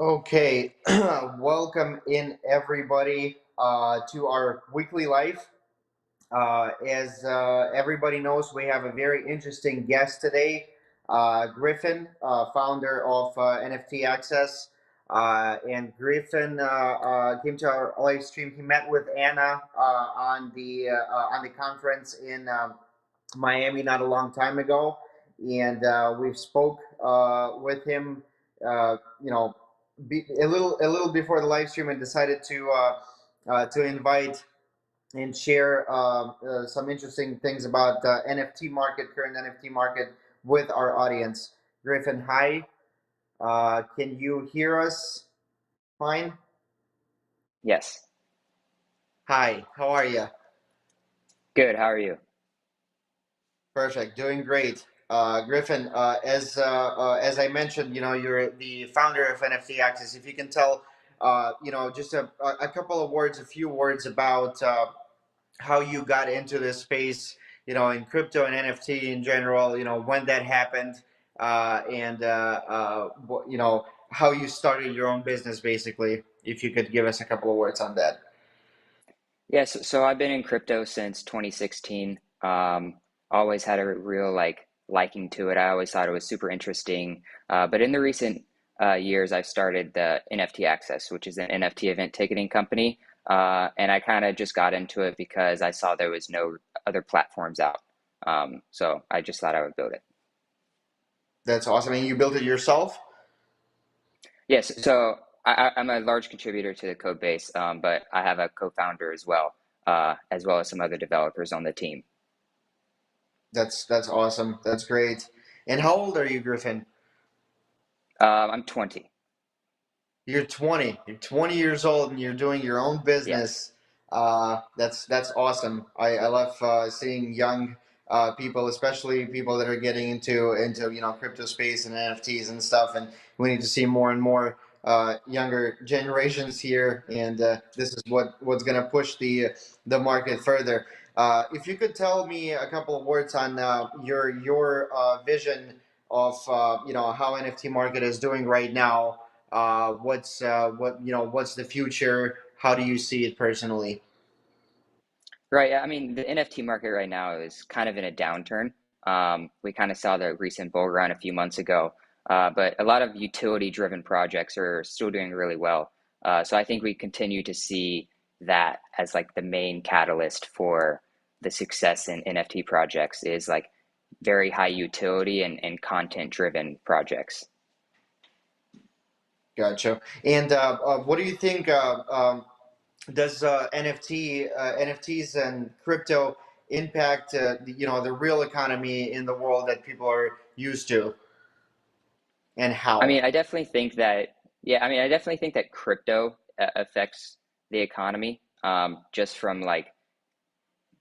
Okay, welcome in everybody to our weekly life. As everybody knows, we have a very interesting guest today, Griffin, founder of NFT Access. And Griffin came to our live stream. He met with Anna on the conference in Miami not a long time ago, and we've spoke with him. You know, a little before the live stream, and decided to invite and share some interesting things about the NFT market, current NFT market, with our audience. Griffin, hi. Can you hear us? Fine. Yes. Hi. How are you? Good. How are you? Perfect. Doing great. Griffin, as I mentioned, you're the founder of NFT Access. If you can tell, just a couple of words, a few words about how you got into this space, in crypto and NFT in general, when that happened, and how you started your own business, basically. If you could give us a couple of words on that. Yes. So I've been in crypto since 2016. Always had a real liking to it. I always thought it was super interesting. But in the recent years, I've started the NFT Access, which is an NFT event ticketing company. And I kind of just got into it because I saw there was no other platforms out. So I just thought I would build it. That's awesome. And you built it yourself? Yes. So I'm a large contributor to the code base, but I have a co-founder as well as some other developers on the team. That's awesome. That's great. And how old are you, Griffin? I'm 20. You're 20. You're 20 years old, and you're doing your own Yes. business. That's awesome. I love seeing young people, especially people that are getting into crypto space and NFTs and stuff. And we need to see more and more younger generations here. And this is what's going to push the market further. If you could tell me a couple of words on your vision of how NFT market is doing right now. What's the future? How do you see it personally? Right. Yeah, I mean, the NFT market right now is kind of in a downturn. We kind of saw the recent bull run a few months ago, but a lot of utility-driven projects are still doing really well. So I think we continue to see that as like the main catalyst for the success in NFT projects is like very high utility and content-driven projects. Gotcha. And what do you think? Does NFTs and crypto impact the real economy in the world that people are used to, and I how? mean, I definitely think that, yeah, I mean, I definitely think that crypto affects the economy, just from like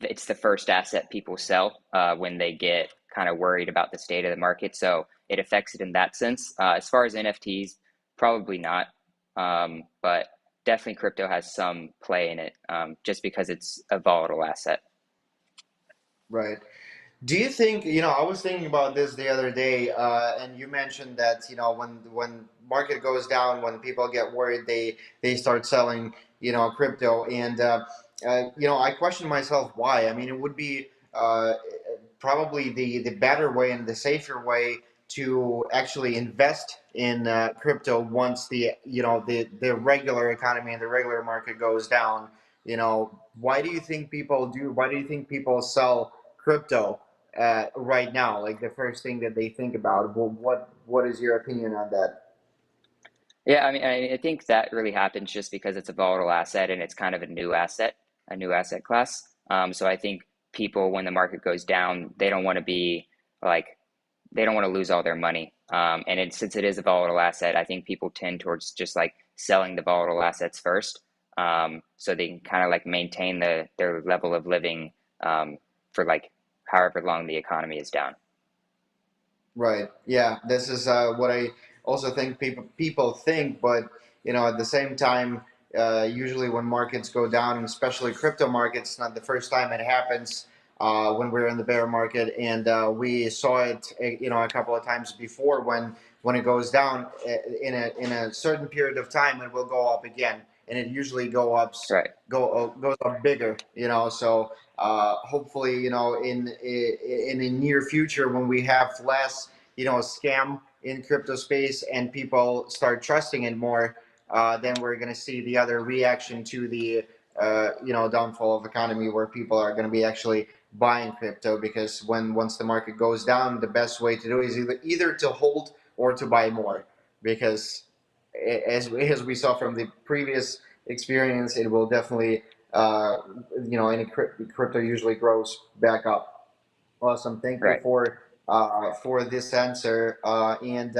it's the first asset people sell when they get kind of worried about the state of the market. So it affects it in that sense. As far as NFTs, probably not, but definitely crypto has some play in it, just because it's a volatile asset. Right. Do you think, I was thinking about this the other day, and you mentioned that, when market goes down, when people get worried, they start selling, crypto, and I question myself why. I mean, it would be probably the better way and the safer way to actually invest in crypto once the regular economy and the regular market goes down. Why do you think people do? Why do you think people sell crypto right now? Like the first thing that they think about. Well, what is your opinion on that? Yeah, I think that really happens just because it's a volatile asset and it's kind of a new asset class. So I think people, when the market goes down, they don't want to be like, they don't want to lose all their money. Since it is a volatile asset, I think people tend towards just like selling the volatile assets first, so they can kind of like maintain their level of living, for like however long the economy is down. Right. Yeah. This is what I also think people think, but at the same time, usually when markets go down, and especially crypto markets, not the first time it happens. when we were in the bear market, and we saw it, a couple of times before when it goes down in a certain period of time, it will go up again, and it usually Right. goes up bigger. So hopefully, in the near future when we have less, scam in crypto space and people start trusting it more, then we're going to see the other reaction to the downfall of economy, where people are going to be actually buying crypto, because once the market goes down, the best way to do it is either to hold or to buy more, because as we saw from the previous experience, it will definitely any crypto usually grows back up. Awesome, thank you Right. for this answer. And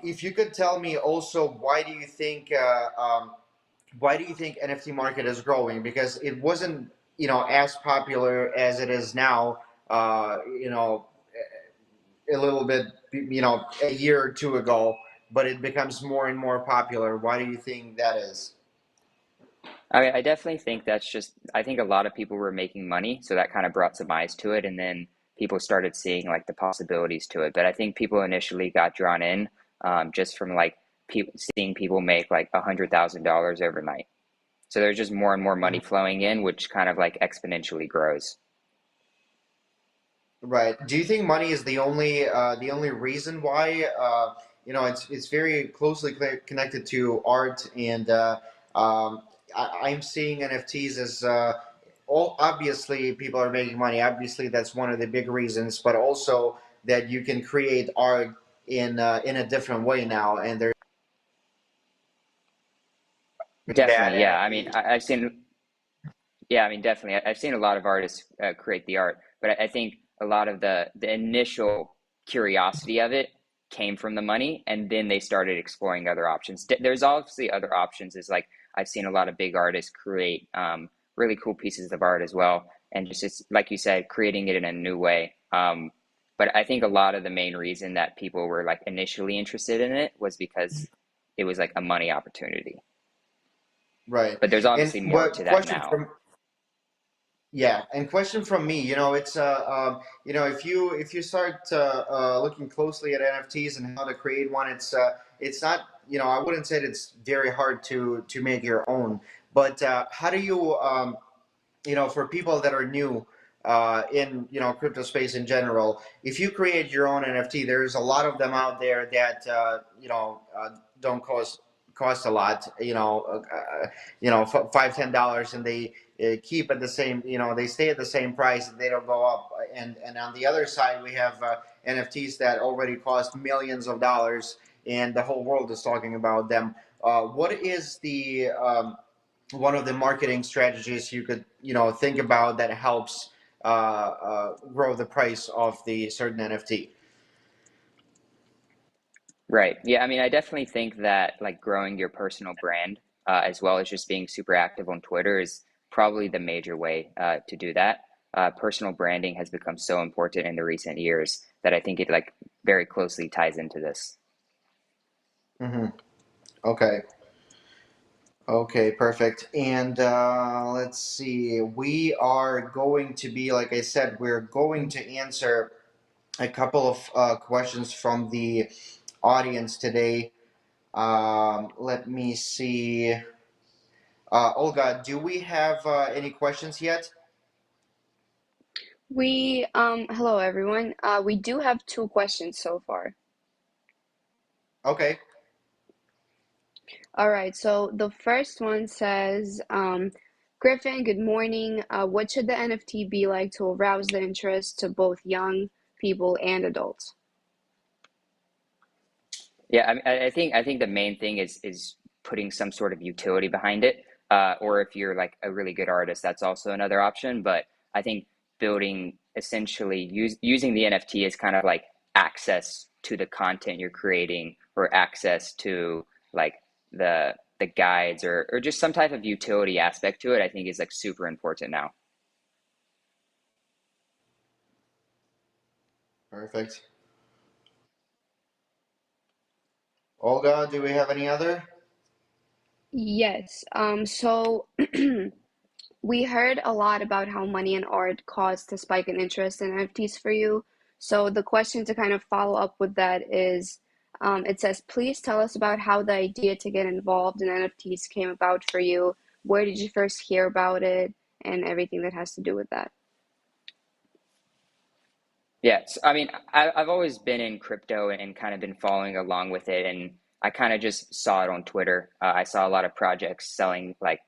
if you could tell me also, why do you think NFT market is growing? Because it wasn't, as popular as it is now. A little bit, a year or two ago, but it becomes more and more popular. Why do you think that is? I definitely think that's just, I think a lot of people were making money, so that kind of brought some eyes to it, and then people started seeing like the possibilities to it. But I think people initially got drawn in just from like seeing people make like $100,000 overnight. So there's just more and more money flowing in, which kind of like exponentially grows. Right. Do you think money is the only reason why? It's very closely connected to art, and I'm seeing NFTs as all. Obviously, people are making money. Obviously, that's one of the big reasons, but also that you can create art in a different way now, and there's that Definitely, yeah. I mean, I've seen, yeah, I mean, definitely. I've seen a lot of artists create the art, but I think a lot of the initial curiosity of it came from the money, and then they started exploring other options. There's obviously other options. Is like I've seen a lot of big artists create really cool pieces of art as well, and just like you said, creating it in a new way. But I think a lot of the main reason that people were like initially interested in it was because it was like a money opportunity. right. But there's And obviously more what to that question now. from Yeah, and question from me, it's if you start looking closely at NFTs and how to create one, it's not, I wouldn't say that it's very hard to make your own, but how do you for people that are new in crypto space in general, if you create your own NFT, there's a lot of them out there that don't cost a lot, $5-10, and they keep at the same, they stay at the same price, and they don't go up. And on the other side, we have NFTs that already cost millions of dollars, and the whole world is talking about them. What is the one of the marketing strategies you could think about that helps grow the price of the certain NFT? Right. Yeah. I mean, I definitely think that like growing your personal brand, as well as just being super active on Twitter is probably the major way to do that. Personal branding has become so important in the recent years that I think it like very closely ties into this. Hmm. Okay. Okay, perfect. And let's see. We are going to be, like I said, we're going to answer a couple of questions from the audience today. Let me see. Olga, do we have any questions yet? Hello everyone. We do have two questions so far. Okay. All right, so the first one says, Griffin, good morning. What should the NFT be like to arouse the interest to both young people and adults? Yeah. I think the main thing is putting some sort of utility behind it. Or if you're like a really good artist, that's also another option. But I think building essentially using the NFT as kind of like access to the content you're creating, or access to like the guides, or just some type of utility aspect to it, I think is like super important now. Perfect. Olga, do we have any other? Yes. So We heard a lot about how money and art caused a spike in interest in NFTs for you. So the question to kind of follow up with that is, it says, please tell us about how the idea to get involved in NFTs came about for you. Where did you first hear about it, and everything that has to do with that? Yes, I mean, I've always been in crypto and kind of been following along with it, and I kind of just saw it on Twitter. I saw a lot of projects selling, like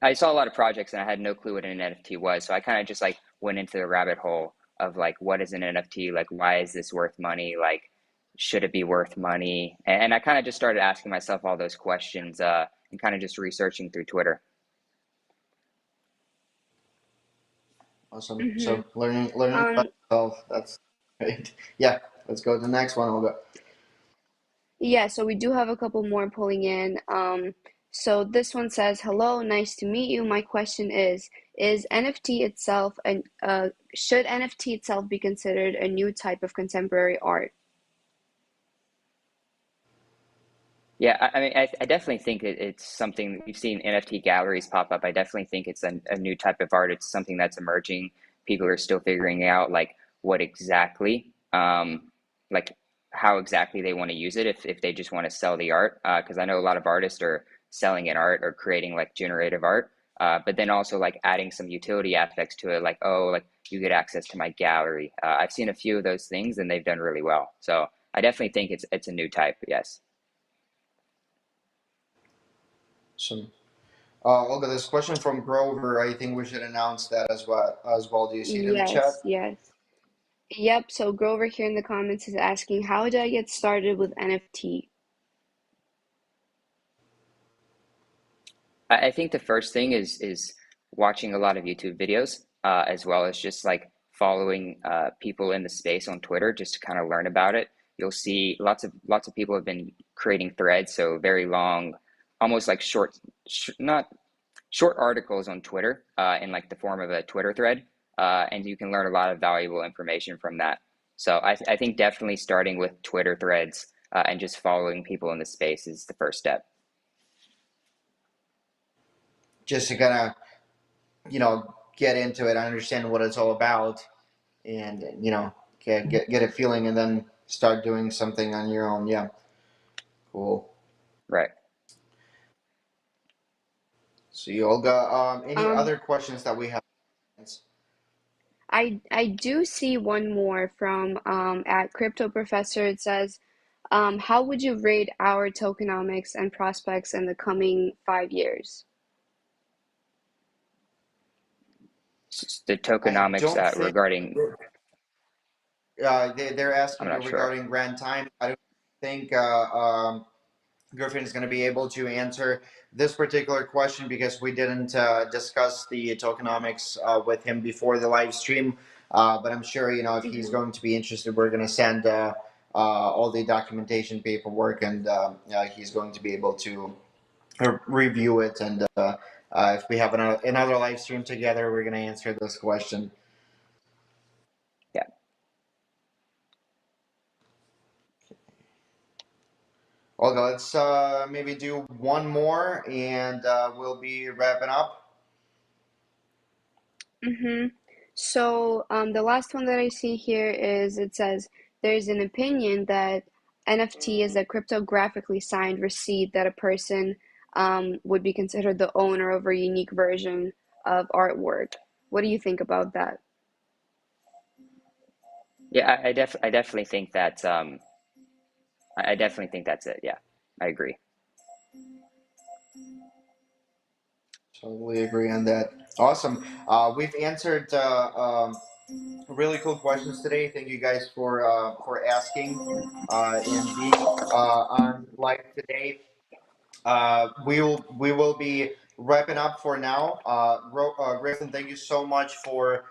I saw a lot of projects, and I had no clue what an NFT was. So I kind of just like went into the rabbit hole of like, what is an NFT? Like, why is this worth money? Like, should it be worth money? And I kind of just started asking myself all those questions, and kind of just researching through Twitter. Awesome. Mm-hmm. So learning about Um, yourself. That's great. Yeah. Let's go to the next one, Olga. Yeah, so we do have a couple more pulling in. So this one says, "Hello, nice to meet you. My question is NFT itself and should NFT itself be considered a new type of contemporary art?" Yeah, I mean, I definitely think it's something we've seen NFT galleries pop up. I definitely think it's a new type of art. It's something that's emerging. People are still figuring out like what exactly, like how exactly they want to use it. If they just want to sell the art, because I know a lot of artists are selling an art or creating like generative art, but then also like adding some utility aspects to it, like oh, like you get access to my gallery. I've seen a few of those things and they've done really well. So I definitely think it's a new type. Yes. So, Olga, this question from Grover. I think we should announce that as well. As well, do you see it in the Yes, chat? yes. Yep, so Grover here in the comments is asking, "How do I get started with NFT?" I think the first thing is watching a lot of YouTube videos, as well as just like following people in the space on Twitter just to kind of learn about it. You'll see lots of people have been creating threads, so very long, almost like not short articles on Twitter, in like the form of a Twitter thread, and you can learn a lot of valuable information from that. So I think definitely starting with Twitter threads, and just following people in the space is the first step. Just to kind of get into it, understand what it's all about, and get a feeling, and then start doing something on your own. Yeah. Cool. Right. See, Olga. Any Um, other questions that we have? I do see one more from at Crypto Professor. It says, how would you rate our tokenomics and prospects in the coming 5 years? The I tokenomics, don't think regarding, they're I'm asking you not sure. regarding grant time. I don't think Griffin is going to be able to answer this particular question because we didn't discuss the tokenomics with him before the live stream. But I'm sure if he's Hmm. going to be interested, we're going to send all the documentation paperwork, and he's going to be able to review it. And if we have another live stream together, we're going to answer this question. Yeah. Olga, let's maybe do one more, and we'll be wrapping up. Hmm. So the last one that I see here is, it says, there's an opinion that NFT is a cryptographically signed receipt that a person would be considered the owner of a unique version of artwork. What do you think about that? Yeah, I definitely think that, I definitely think that's it. Yeah, I agree. Totally agree on that. Awesome. We've answered really cool questions today. Thank you guys for asking and being on live today. We will be wrapping up for now. Griffin, thank you so much for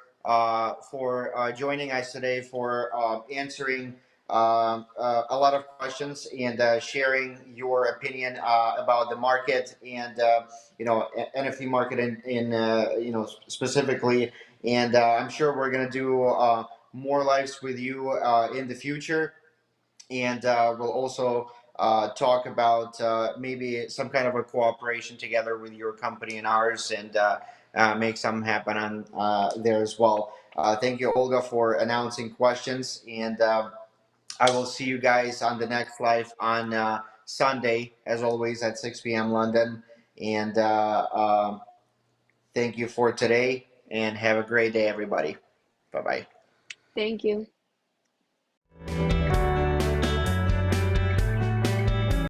joining us today, for answering a lot of questions, and sharing your opinion about the market, and NFT market in specifically. And I'm sure we're gonna do more lives with you in the future, and we'll also talk about maybe some kind of a cooperation together with your company and ours, and make something happen on there as well. Thank you, Olga, for announcing questions, and I will see you guys on the next live on Sunday, as always at 6 p.m. London. And thank you for today, and have a great day, everybody. Bye bye. Thank you.